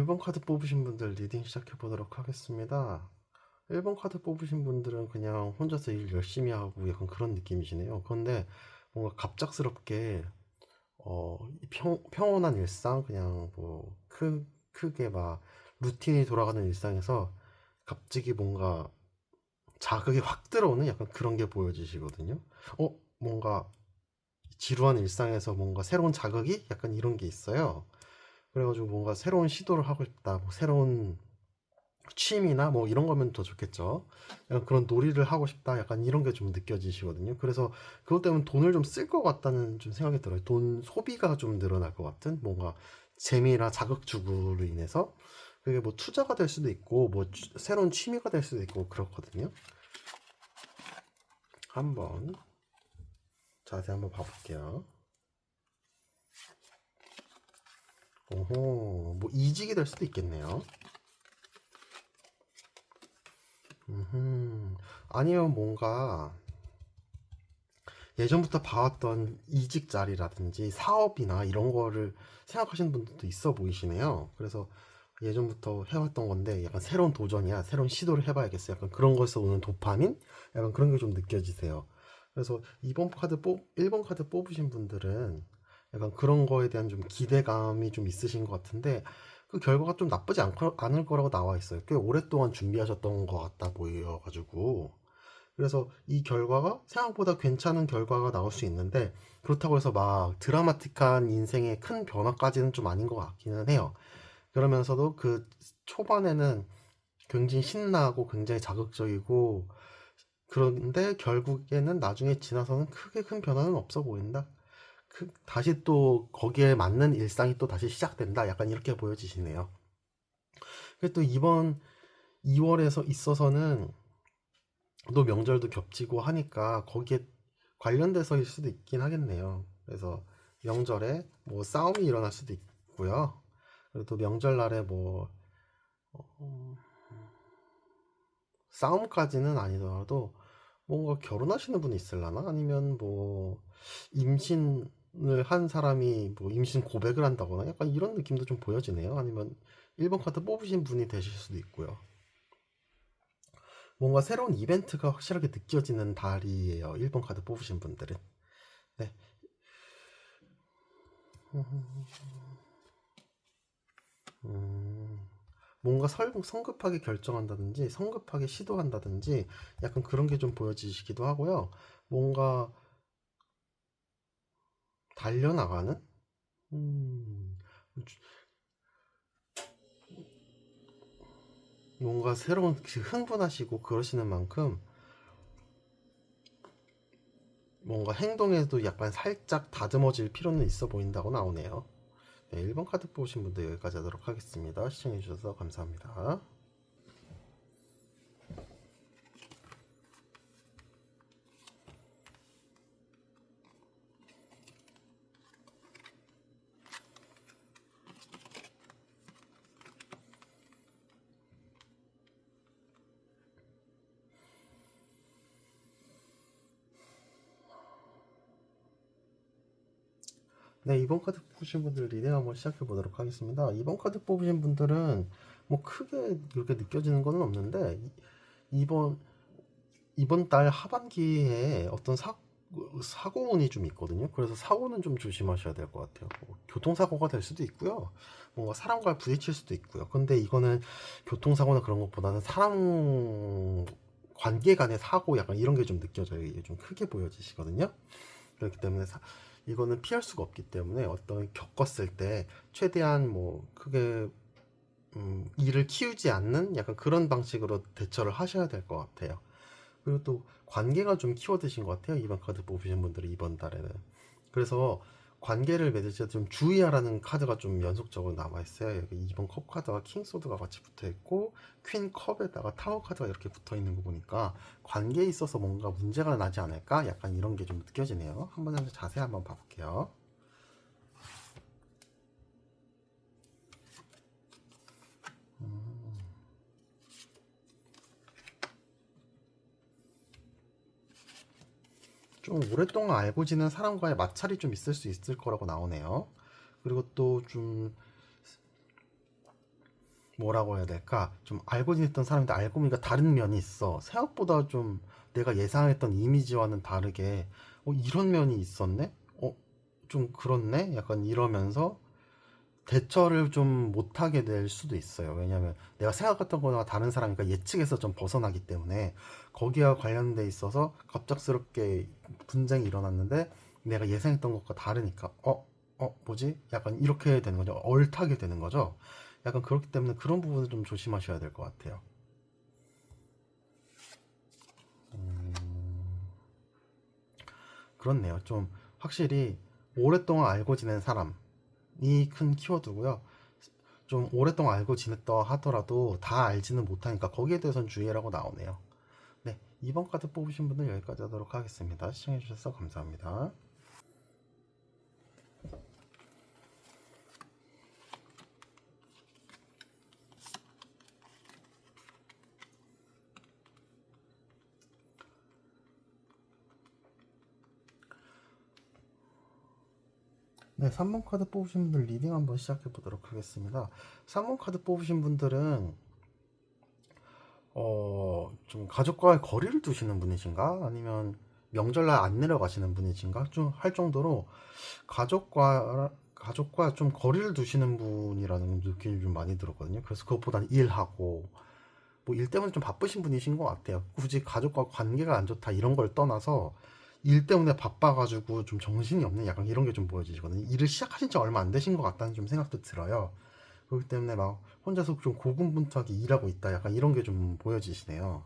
1번 카드 뽑으신 분들 리딩 시작해 보도록 하겠습니다. 1번 카드 뽑으신 분들은 그냥 혼자서 일 열심히 하고 약간 그런 느낌이시네요. 그런데 뭔가 갑작스럽게 평온한 일상, 그냥 뭐 크게 막 루틴이 돌아가는 일상에서 갑자기 뭔가 자극이 확 들어오는 약간 그런 게 보여지시거든요. 뭔가 지루한 일상에서 뭔가 새로운 자극이 약간 이런 게 있어요. 그래가지고 뭔가 새로운 시도를 하고 싶다, 뭐 새로운 취미나 뭐 이런 거면 더 좋겠죠. 약간 그런 놀이를 하고 싶다, 약간 이런 게 좀 느껴지시거든요. 그래서 그것 때문에 돈을 좀 쓸 것 같다는 좀 생각이 들어요. 돈 소비가 좀 늘어날 것 같은, 뭔가 재미나 자극주구로 인해서 그게 뭐 투자가 될 수도 있고 뭐 새로운 취미가 될 수도 있고 그렇거든요. 한번 자세히 한번 봐볼게요. 오호, 뭐 이직이 될 수도 있겠네요. 아니면 뭔가 예전부터 봐왔던 이직 자리라든지 사업이나 이런 거를 생각하시는 분들도 있어 보이시네요. 그래서 예전부터 해왔던 건데 약간 새로운 도전이야, 새로운 시도를 해봐야겠어, 약간 그런 거에서 오는 도파민? 약간 그런 게 좀 느껴지세요. 그래서 1번 카드 뽑으신 분들은 약간 그런 거에 대한 좀 기대감이 좀 있으신 것 같은데 그 결과가 좀 나쁘지 않을 거라고 나와 있어요. 꽤 오랫동안 준비하셨던 것 같다 보여가지고. 그래서 이 결과가 생각보다 괜찮은 결과가 나올 수 있는데 그렇다고 해서 막 드라마틱한 인생의 큰 변화까지는 좀 아닌 것 같기는 해요. 그러면서도 그 초반에는 굉장히 신나고 굉장히 자극적이고 그런데 결국에는 나중에 지나서는 크게 큰 변화는 없어 보인다. 다시 또 거기에 맞는 일상이 또 다시 시작된다. 약간 이렇게 보여지시네요. 그리고 또 이번 2월에서 있어서는 또 명절도 겹치고 하니까 거기에 관련돼서일 수도 있긴 하겠네요. 그래서 명절에 뭐 싸움이 일어날 수도 있고요. 그리고 또 명절날에 뭐 싸움까지는 아니더라도 뭔가 결혼하시는 분이 있을라나? 아니면 뭐 임신을 한 사람이 뭐 임신 고백을 한다거나 약간 이런 느낌도 좀 보여지네요. 아니면 1번 카드 뽑으신 분이 되실 수도 있고요. 뭔가 새로운 이벤트가 확실하게 느껴지는 달이에요. 1번 카드 뽑으신 분들은. 네. 뭔가 성급하게 결정한다든지 성급하게 시도한다든지 약간 그런 게 좀 보여지시기도 하고요. 뭔가 달려나가는? 음, 뭔가 새로운 흥분하시고 그러시는 만큼 뭔가 행동에도 약간 살짝 다듬어질 필요는 있어 보인다고 나오네요. 네, 1번 카드 뽑으신 분들 여기까지 하도록 하겠습니다. 시청해주셔서 감사합니다. 네, 2번 카드 뽑으신 분들 리딩 한번 시작해 보도록 하겠습니다. 2번 카드 뽑으신 분들은 뭐 크게 그렇게 느껴지는 건 없는데 이번 이번 달 하반기에 어떤 사고운이 좀 있거든요. 그래서 사고는 좀 조심하셔야 될 것 같아요. 뭐 교통사고가 될 수도 있고요. 뭔가 사람과 부딪힐 수도 있고요. 근데 이거는 교통사고나 그런 것보다는 사람 관계 간의 사고 약간 이런 게 좀 느껴져요. 이게 좀 크게 보여지시거든요. 그렇기 때문에 이거는 피할 수가 없기 때문에 어떤 겪었을 때 최대한 뭐 크게 일을 키우지 않는 약간 그런 방식으로 대처를 하셔야 될 것 같아요. 그리고 또 관계가 좀 키워드신 것 같아요. 이번 카드 뽑으신 분들이 이번 달에는. 그래서 관계를 맺을 때 좀 주의하라는 카드가 좀 연속적으로 남아있어요. 여기 2번 컵 카드와 킹 소드가 같이 붙어있고 퀸 컵에다가 타워 카드가 이렇게 붙어있는 거 보니까 관계에 있어서 뭔가 문제가 나지 않을까? 약간 이런 게 좀 느껴지네요. 한번 자세히 한번 봐볼게요. 좀 오랫동안 알고 지낸 사람과의 마찰이 좀 있을 수 있을 거라고 나오네요. 그리고 또좀 뭐라고 해야 될까? 좀 알고 지냈던 사람인데 알고 보니까 다른 면이 있어. 생각보다 좀 내가 예상했던 이미지와는 다르게, 이런 면이 있었네? 좀 그렇네? 약간 이러면서 대처를 좀 못하게 될 수도 있어요. 왜냐면 내가 생각했던 거나 다른 사람이니까 예측에서 좀 벗어나기 때문에 거기와 관련돼 있어서 갑작스럽게 분쟁이 일어났는데 내가 예상했던 것과 다르니까 뭐지? 약간 이렇게 되는 거죠. 얼타게 되는 거죠. 약간 그렇기 때문에 그런 부분을 좀 조심하셔야 될 것 같아요. 그렇네요. 좀 확실히 오랫동안 알고 지낸 사람이 큰 키워드고요. 좀 오랫동안 알고 지냈다 하더라도 다 알지는 못하니까 거기에 대해서는 주의라고 나오네요. 네, 2번 카드 뽑으신 분들 여기까지 하도록 하겠습니다. 시청해주셔서 감사합니다. 네, 3번 카드 뽑으신 분들 리딩 한번 시작해 보도록 하겠습니다. 3번 카드 뽑으신 분들은 좀 가족과의 거리를 두시는 분이신가? 아니면 명절날 안 내려가시는 분이신가? 좀 할 정도로 가족과 좀 거리를 두시는 분이라는 느낌이 좀 많이 들었거든요. 그래서 그것보다는 일하고 뭐 일 때문에 좀 바쁘신 분이신 것 같아요. 굳이 가족과 관계가 안 좋다 이런 걸 떠나서 일 때문에 바빠가지고 좀 정신이 없는 약간 이런 게 좀 보여지거든요. 일을 시작하신 지 얼마 안 되신 것 같다는 좀 생각도 들어요. 그렇기 때문에 막 혼자서 좀 고군분투하게 일하고 있다 약간 이런 게 좀 보여지시네요.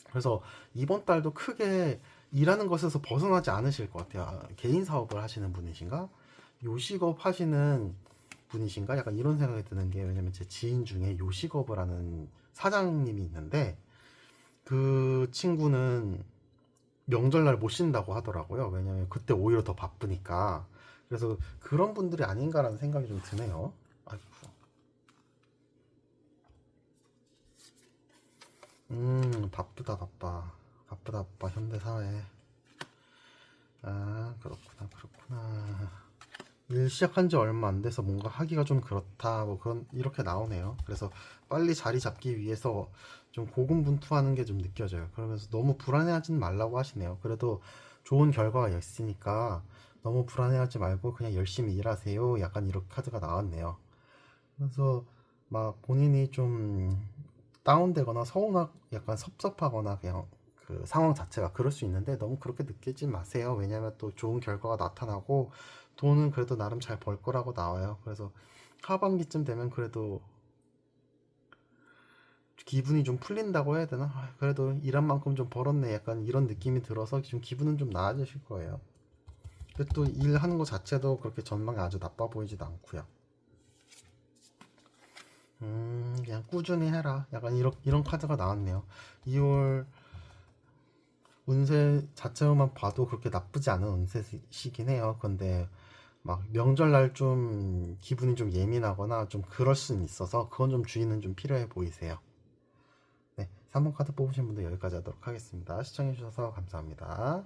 그래서 이번 달도 크게 일하는 것에서 벗어나지 않으실 것 같아요. 개인 사업을 하시는 분이신가? 요식업 하시는 분이신가? 약간 이런 생각이 드는 게, 왜냐면 제 지인 중에 요식업을 하는 사장님이 있는데 그 친구는 명절날 못 쉰다고 하더라고요. 왜냐면 그때 오히려 더 바쁘니까. 그래서 그런 분들이 아닌가라는 생각이 좀 드네요. 아이고. 바쁘다 바빠. 바쁘다 바빠 현대사회. 아, 그렇구나 그렇구나. 일 시작한 지 얼마 안 돼서 뭔가 하기가 좀 그렇다 뭐 그런 이렇게 나오네요. 그래서 빨리 자리 잡기 위해서 좀 고군분투하는 게 좀 느껴져요. 그러면서 너무 불안해하진 말라고 하시네요. 그래도 좋은 결과가 있으니까 너무 불안해하지 말고 그냥 열심히 일하세요. 약간 이렇게 카드가 나왔네요. 그래서 막 본인이 좀 다운되거나 서운하 약간 섭섭하거나 그냥 그 상황 자체가 그럴 수 있는데 너무 그렇게 느끼지 마세요. 왜냐면 또 좋은 결과가 나타나고 돈은 그래도 나름 잘 벌 거라고 나와요. 그래서 하반기쯤 되면 그래도 기분이 좀 풀린다고 해야 되나? 그래도 일한 만큼 좀 벌었네. 약간 이런 느낌이 들어서 좀 기분은 좀 나아지실 거예요. 근데 또 일하는 것 자체도 그렇게 전망이 아주 나빠 보이지도 않고요. 그냥 꾸준히 해라. 약간 이런 카드가 나왔네요. 2월 운세 자체로만 봐도 그렇게 나쁘지 않은 운세시긴 해요. 근데 막 명절날 좀 기분이 좀 예민하거나 좀 그럴 수는 있어서 그건 좀 주의는 좀 필요해 보이세요. 네, 3번 카드 뽑으신 분들 여기까지 하도록 하겠습니다. 시청해주셔서 감사합니다.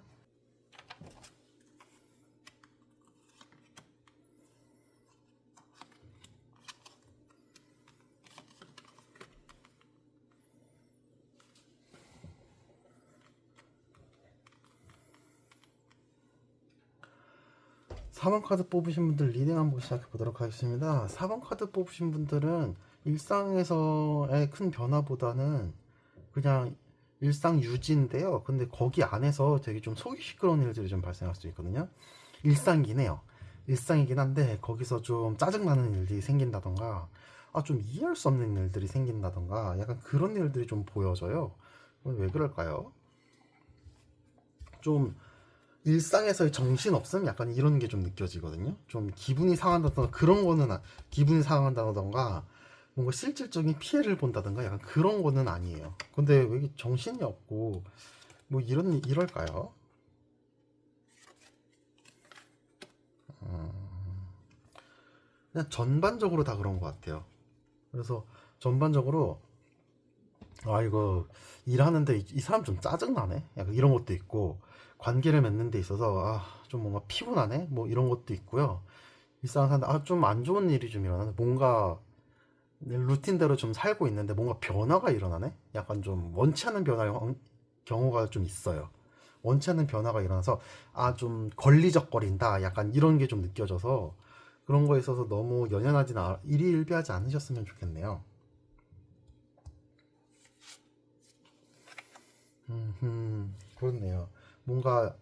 4번 카드 뽑으신 분들 리딩 한번 시작해 보도록 하겠습니다. 4번 카드 뽑으신 분들은 일상에서의 큰 변화보다는 그냥 일상 유지인데요. 근데 거기 안에서 되게 좀 속이 시끄러운 일들이 좀 발생할 수 있거든요. 일상이긴 해요. 일상이긴 한데 거기서 좀 짜증나는 일들이 생긴다던가 좀 이해할 수 없는 일들이 생긴다던가 약간 그런 일들이 좀 보여져요. 왜 그럴까요? 좀 일상에서의 정신없음? 약간 이런 게 좀 느껴지거든요. 좀 기분이 상한다던가 그런 거는 기분이 상한다던가 뭔가 실질적인 피해를 본다던가 약간 그런 거는 아니에요. 근데 왜 이렇게 정신이 없고 뭐 이럴까요? 그냥 전반적으로 다 그런 것 같아요. 그래서 전반적으로 이거 일하는데 이 사람 좀 짜증나네? 약간 이런 것도 있고 관계를 맺는 데 있어서 좀 뭔가 피곤하네? 뭐 이런 것도 있고요. 일상을 사는데 좀 안 좋은 일이 좀 일어나는 뭔가 루틴대로 좀 살고 있는데 뭔가 변화가 일어나네? 약간 좀 원치 않는 변화의 경우가 좀 있어요. 원치 않는 변화가 일어나서 아, 좀 걸리적거린다. 약간 이런 게 좀 느껴져서 그런 거에 있어서 너무 연연하지나 일희일비하지 않으셨으면 좋겠네요. 그렇네요. 뭔가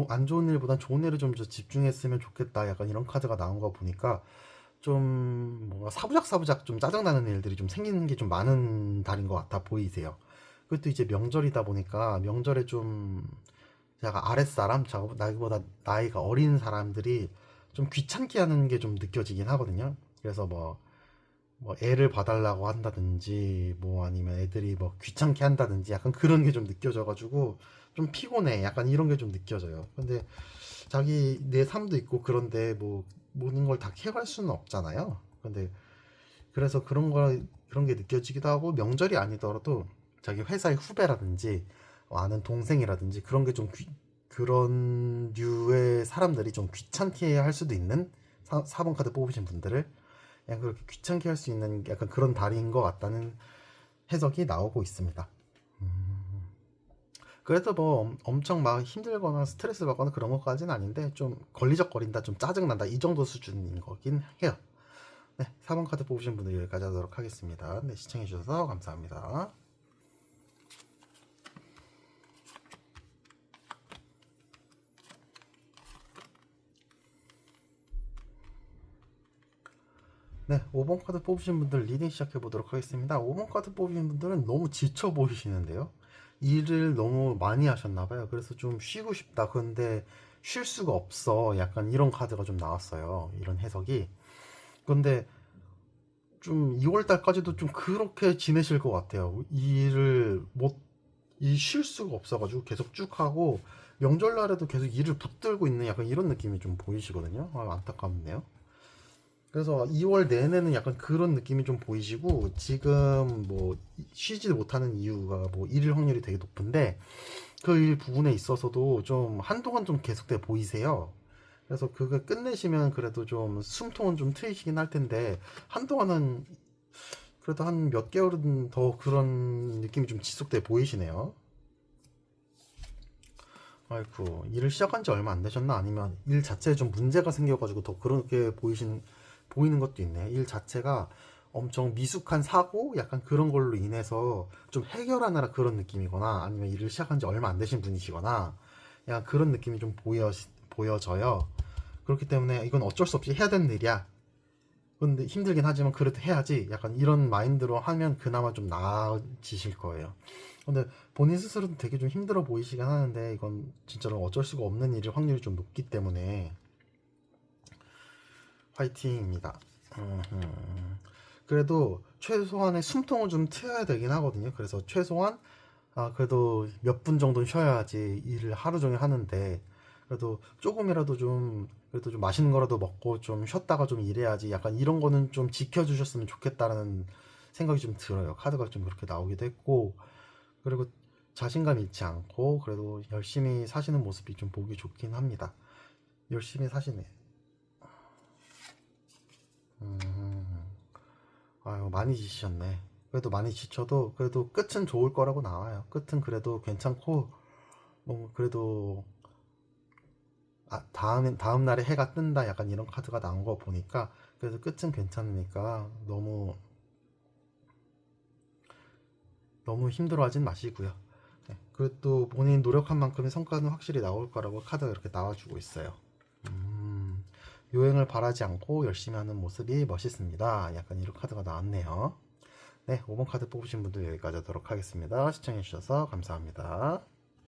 안 좋은 일보단 좋은 일에 좀 더 집중했으면 좋겠다. 약간 이런 카드가 나온 거 보니까 좀 뭔가 사부작사부작 좀 짜증나는 일들이 좀 생기는 게 좀 많은 달인 것 같아 보이세요. 그것도 이제 명절이다 보니까 명절에 좀 약간 아랫사람, 나이보다 나이가 어린 사람들이 좀 귀찮게 하는 게 좀 느껴지긴 하거든요. 그래서 뭐 애를 봐달라고 한다든지 뭐 아니면 애들이 뭐 귀찮게 한다든지 약간 그런 게 좀 느껴져가지고 좀 피곤해. 약간 이런 게 좀 느껴져요. 근데 자기 내 삶도 있고 그런데 뭐 모든 걸 다 케어할 수는 없잖아요. 근데 그래서 그런 게 느껴지기도 하고 명절이 아니더라도 자기 회사의 후배라든지 아는 동생이라든지 그런 게 좀 그런 류의 사람들이 좀 귀찮게 할 수도 있는 4번 카드 뽑으신 분들을 약간 그렇게 귀찮게 할 수 있는 약간 그런 달인 것 같다는 해석이 나오고 있습니다. 그래도 뭐 엄청 막 힘들거나 스트레스 받거나 그런 것까지는 아닌데 좀 걸리적거린다, 좀 짜증난다 이 정도 수준인 거긴 해요. 네, 4번 카드 뽑으신 분들 여기까지 하도록 하겠습니다. 네, 시청해주셔서 감사합니다. 네, 5번 카드 뽑으신 분들 리딩 시작해 보도록 하겠습니다. 5번 카드 뽑으신 분들은 너무 지쳐 보이시는데요. 일을 너무 많이 하셨나 봐요. 그래서 좀 쉬고 싶다. 그런데 쉴 수가 없어. 약간 이런 카드가 좀 나왔어요. 이런 해석이. 그런데 좀 2월 달까지도 좀 그렇게 지내실 것 같아요. 일을 못, 쉴 수가 없어가지고 계속 쭉 하고 명절날에도 계속 일을 붙들고 있는 약간 이런 느낌이 좀 보이시거든요. 아, 안타깝네요. 그래서 2월 내내는 약간 그런 느낌이 좀 보이시고 지금 뭐 쉬지 못하는 이유가 뭐 일일 확률이 되게 높은데 그 일 부분에 있어서도 좀 한동안 좀 계속돼 보이세요. 그래서 그거 끝내시면 그래도 좀 숨통은 좀 트이시긴 할 텐데 한동안은 그래도 한 몇 개월은 더 그런 느낌이 좀 지속돼 보이시네요. 아이고, 일을 시작한 지 얼마 안 되셨나? 아니면 일 자체에 좀 문제가 생겨가지고 더 그렇게 보이는 것도 있네. 일 자체가 엄청 미숙한 사고? 약간 그런 걸로 인해서 좀 해결하느라 그런 느낌이거나 아니면 일을 시작한 지 얼마 안 되신 분이시거나 약간 그런 느낌이 좀 보여져요. 그렇기 때문에 이건 어쩔 수 없이 해야 되는 일이야. 근데 힘들긴 하지만 그래도 해야지. 약간 이런 마인드로 하면 그나마 좀 나아지실 거예요. 근데 본인 스스로도 되게 좀 힘들어 보이시긴 하는데 이건 진짜로 어쩔 수가 없는 일일 확률이 좀 높기 때문에 화이팅입니다. 그래도 최소한의 숨통을 좀 트여야 되긴 하거든요. 그래서 최소한 그래도 몇 분 정도는 쉬어야지 일을 하루 종일 하는데 그래도 조금이라도 좀 그래도 좀 맛있는 거라도 먹고 좀 쉬었다가 좀 일해야지 약간 이런 거는 좀 지켜주셨으면 좋겠다라는 생각이 좀 들어요. 카드가 좀 그렇게 나오기도 했고 그리고 자신감 잃지 않고 그래도 열심히 사시는 모습이 좀 보기 좋긴 합니다. 열심히 사시네. 아유, 많이 지치셨네. 그래도 많이 지쳐도 그래도 끝은 좋을 거라고 나와요. 끝은 그래도 괜찮고 뭐 그래도 다음 날에 해가 뜬다 약간 이런 카드가 나온 거 보니까 그래도 끝은 괜찮으니까 너무 힘들어하진 마시고요. 네, 그래도 본인 노력한 만큼의 성과는 확실히 나올 거라고 카드가 이렇게 나와주고 있어요. 요행을 바라지 않고 열심히 하는 모습이 멋있습니다. 약간 이런 카드가 나왔네요. 네, 5번 카드 뽑으신 분들 여기까지 하도록 하겠습니다. 시청해주셔서 감사합니다.